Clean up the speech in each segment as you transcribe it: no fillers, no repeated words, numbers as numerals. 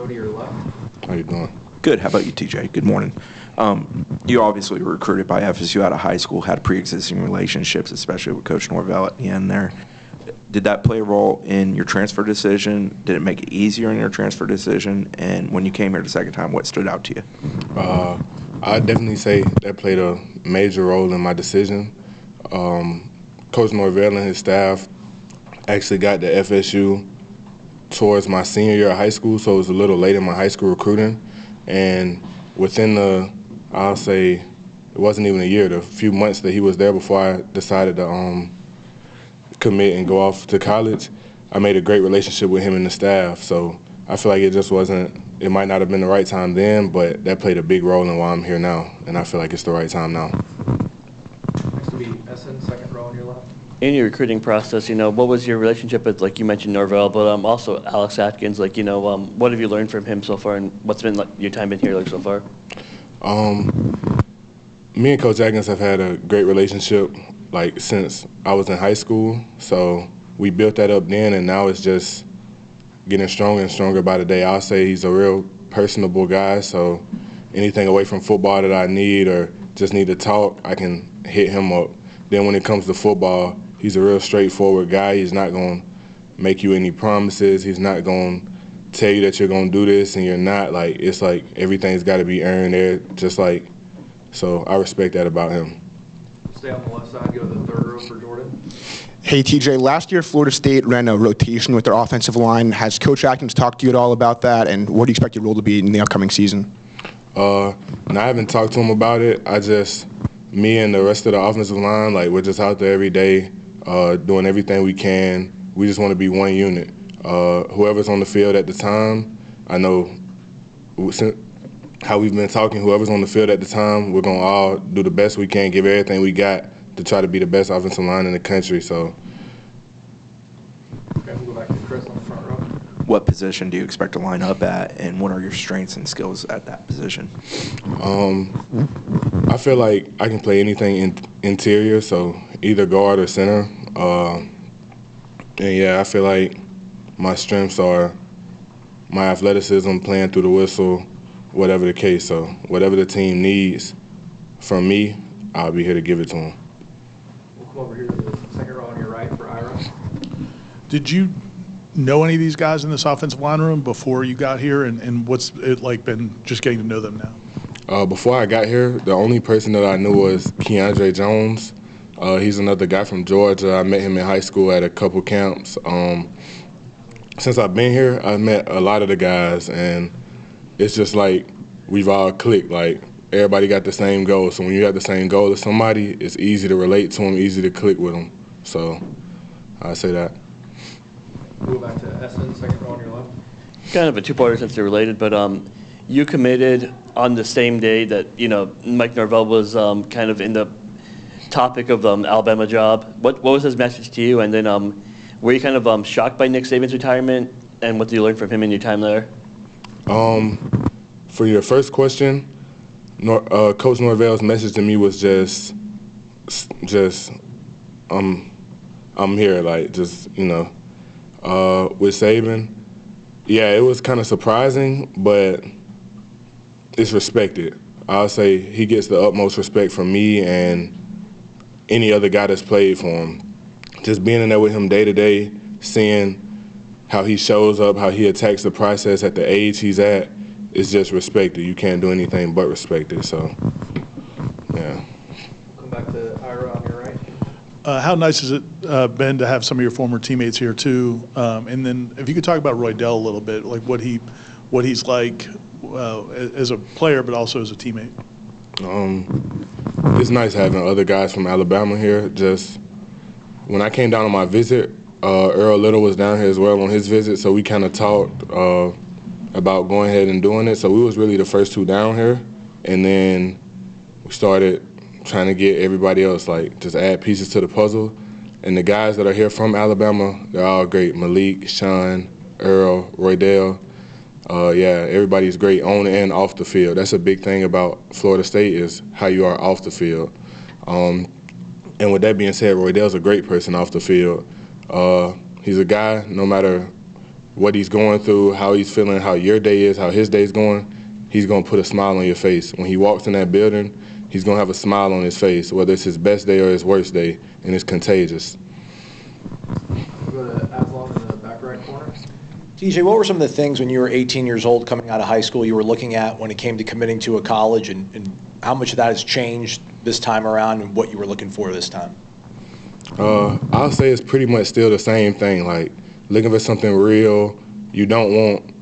row to your left. How you doing? Good. How about you, TJ? Good morning. You obviously were recruited by FSU out of high school, had pre-existing relationships, especially with Coach Norvell at the end there. Did that play a role in your transfer decision? Did it make it easier in your transfer decision? And when you came here the second time, what stood out to you? I'd definitely say that played a major role in my decision. Coach Norvell and his staff actually got to FSU towards my senior year of high school, so it was a little late in my high school recruiting. And within I'll say, it wasn't even a year, the few months that he was there before I decided to commit and go off to college, I made a great relationship with him and the staff. So I feel like it might not have been the right time then, but that played a big role in why I'm here now, and I feel like it's the right time now. Next will be Essen, second row on your left. In your recruiting process, what was your relationship with, like you mentioned, Norvell, but also Alex Atkins? What have you learned from him so far, and what's been your time in here so far? Me and Coach Atkins have had a great relationship since I was in high school. So we built that up then, and now it's just getting stronger and stronger by the day. I'll say he's a real personable guy, so anything away from football that I need or just need to talk, I can hit him up. Then when it comes to football, he's a real straightforward guy. He's not going to make you any promises. He's not going to tell you that you're going to do this and you're not. It's like everything's got to be earned there, so I respect that about him. Stay on the left side, go to the third row for Jordan. Hey, TJ, last year Florida State ran a rotation with their offensive line. Has Coach Atkins talked to you at all about that, and what do you expect your role to be in the upcoming season? I haven't talked to him about it. Me and the rest of the offensive line, we're just out there every day doing everything we can. We just want to be one unit. Whoever's on the field at the time, I know how we've been talking, whoever's on the field at the time, we're going to all do the best we can, give everything we got to try to be the best offensive line in the country. So. Okay, we'll go back to Chris on the front row. What position do you expect to line up at, and what are your strengths and skills at that position? I feel like I can play anything interior, so either guard or center. And yeah, I feel like my strengths are my athleticism, playing through the whistle, whatever the case. So whatever the team needs from me, I'll be here to give it to them. We'll come over here to the second row on your right for Ira. Did you know any of these guys in this offensive line room before you got here, and what's it like been just getting to know them now? Before I got here, the only person that I knew was Keandre Jones. He's another guy from Georgia. I met him in high school at a couple camps. Since I've been here, I've met a lot of the guys, and it's just like we've all clicked. Everybody got the same goal. So when you have the same goal as somebody, it's easy to relate to them, easy to click with them. So I say that. We'll go back to Essen, second row on your left. Kind of a two-parter since they're related, but you committed on the same day that Mike Norvell was kind of in the topic of the Alabama job. What was his message to you? And then were you kind of shocked by Nick Saban's retirement, and what did you learn from him in your time there? For your first question, Coach Norvell's message to me was just I'm here, with Saban. Yeah, it was kind of surprising, but it's respected. I'll say he gets the utmost respect from me and any other guy that's played for him. Just being in there with him day to day, seeing how he shows up, how he attacks the process at the age he's at, is just respected. You can't do anything but respect it. So, yeah. Come back to Ira on your right. How nice has it been to have some of your former teammates here too? And then if you could talk about Roydell a little bit, what he's like as a player, but also as a teammate. It's nice having other guys from Alabama here. Just when I came down on my visit, Earl Little was down here as well on his visit, so we kind of talked about going ahead and doing it. So we was really the first two down here, and then we started trying to get everybody else, just add pieces to the puzzle. And the guys that are here from Alabama, they're all great. Malik, Sean, Earl, Roydell. Everybody's great on and off the field. That's a big thing about Florida State is how you are off the field. And with that being said, Roydell's a great person off the field. He's a guy, no matter what he's going through, how he's feeling, how your day is, how his day's going, he's going to put a smile on your face. When he walks in that building, he's going to have a smile on his face, whether it's his best day or his worst day, and it's contagious. We'll go to Aslan in the back right corner. TJ, what were some of the things when you were 18 years old coming out of high school you were looking at when it came to committing to a college, and how much of that has changed this time around and what you were looking for this time? I'll say it's pretty much still the same thing, like looking for something real. You don't want,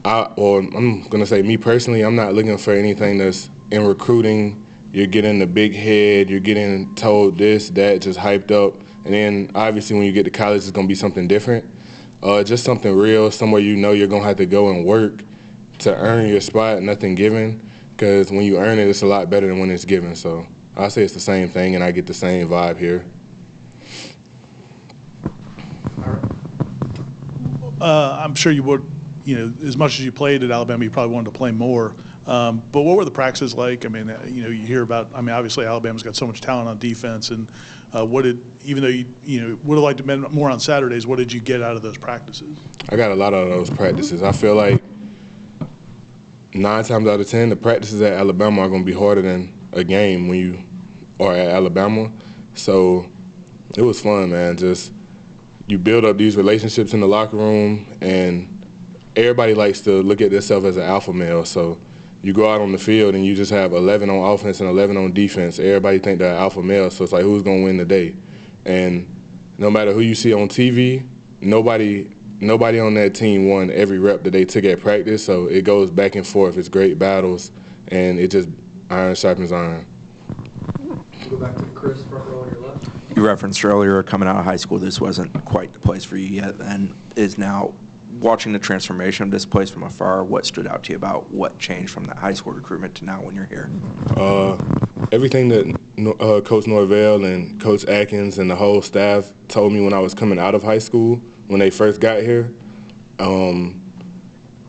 I'm going to say me personally, I'm not looking for anything that's in recruiting. You're getting the big head, you're getting told this, that, just hyped up. And then obviously when you get to college, it's going to be something different. Just something real, somewhere you know you're going to have to go and work to earn your spot, nothing given. Because when you earn it, it's a lot better than when it's given. So I'll say it's the same thing, and I get the same vibe here. I'm sure you would, as much as you played at Alabama, you probably wanted to play more. But what were the practices like? I mean, you hear about, obviously Alabama's got so much talent on defense, and even though you would have liked to been more on Saturdays, what did you get out of those practices? I got a lot out of those practices. I feel like 9 times out of 10, the practices at Alabama are going to be harder than a game when you are at Alabama. So it was fun, man. Just you build up these relationships in the locker room, and everybody likes to look at themselves as an alpha male. So you go out on the field and you just have 11 on offense and 11 on defense. Everybody think they're alpha male, so it's like, who's going to win the day? And no matter who you see on TV, nobody on that team won every rep that they took at practice, so it goes back and forth. It's great battles, and it just iron sharpens iron. We'll go back to Chris, front row on your left. You referenced earlier coming out of high school, this wasn't quite the place for you yet, and is now watching the transformation of this place from afar. What stood out to you about what changed from that high school recruitment to now when you're here? Everything that Coach Norvell and Coach Atkins and the whole staff told me when I was coming out of high school, when they first got here,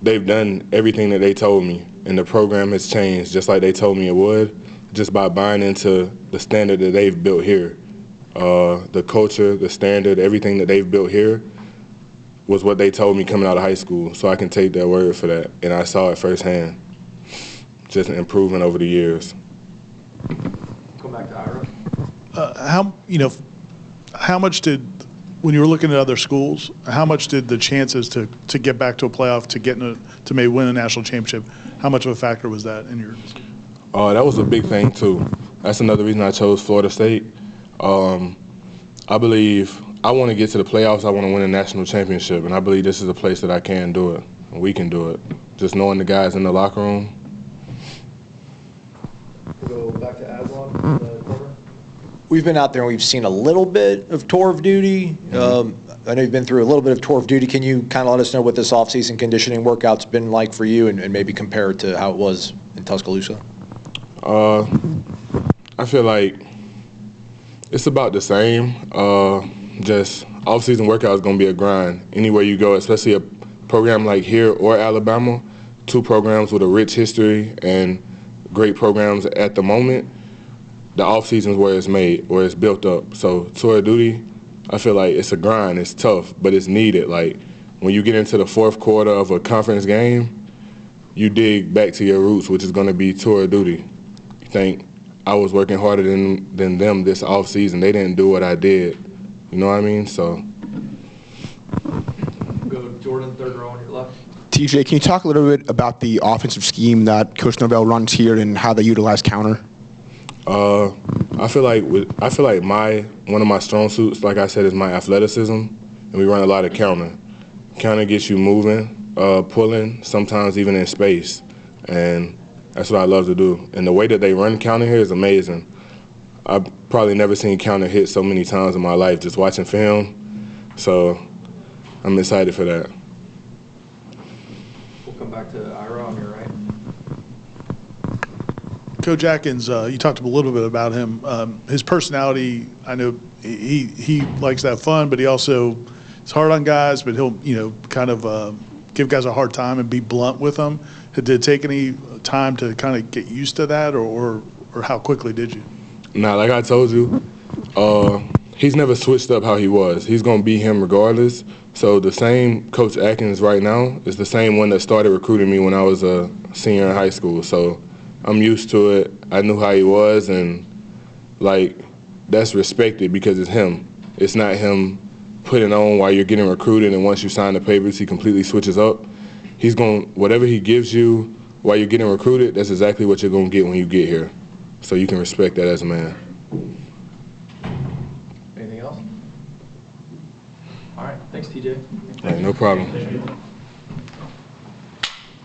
they've done everything that they told me, and the program has changed just like they told me it would, just by buying into the standard that they've built here. The culture, the standard, everything that they've built here was what they told me coming out of high school, so I can take their word for that, and I saw it firsthand. Just an improvement over the years. Come back to Ira. How much did, when you were looking at other schools, how much did the chances to get back to a playoff, to maybe win a national championship, how much of a factor was that in your decision? That was a big thing too. That's another reason I chose Florida State. I believe I want to get to the playoffs. I want to win a national championship, and I believe this is a place that I can do it. And we can do it. Just knowing the guys in the locker room. We'll go back to Aslan in the corner. We've been out there and we've seen a little bit of tour of duty. I know you've been through a little bit of tour of duty. Can you kind of let us know what this off-season conditioning workout's been like for you, and maybe compare it to how it was in Tuscaloosa? I feel like it's about the same. Just off-season workout is going to be a grind anywhere you go, especially a program like here or Alabama, 2 programs with a rich history and great programs at the moment. The off-season is where it's made, where it's built up. So tour of duty, I feel like it's a grind. It's tough, but it's needed. Like when you get into the 4th quarter of a conference game, you dig back to your roots, which is going to be tour of duty. You think, I was working harder than them this off-season. They didn't do what I did. You know what I mean? So. Go Jordan, third row on your left. TJ, can you talk a little bit about the offensive scheme that Coach Norvell runs here and how they utilize counter? I feel like one of my strong suits, like I said, is my athleticism, and we run a lot of counter. Counter gets you moving, pulling, sometimes even in space, and that's what I love to do. And the way that they run counter here is amazing. I've probably never seen counter hit so many times in my life just watching film, so I'm excited for that. We'll come back to Ira on your right. Coach Atkins, you talked a little bit about him. His personality, I know he likes to have fun, but he also is hard on guys, but he'll kind of give guys a hard time and be blunt with them. Did it take any time to kind of get used to that, or how quickly did you? Nah, like I told you, he's never switched up how he was. He's going to be him regardless. So the same Coach Atkins right now is the same one that started recruiting me when I was a senior in high school. So I'm used to it. I knew how he was, and, like, that's respected because it's him. It's not him putting on while you're getting recruited, and once you sign the papers, he completely switches up. He's going, whatever he gives you while you're getting recruited, that's exactly what you're going to get when you get here. So you can respect that as a man. Anything else? All right, thanks, TJ. All right, no problem.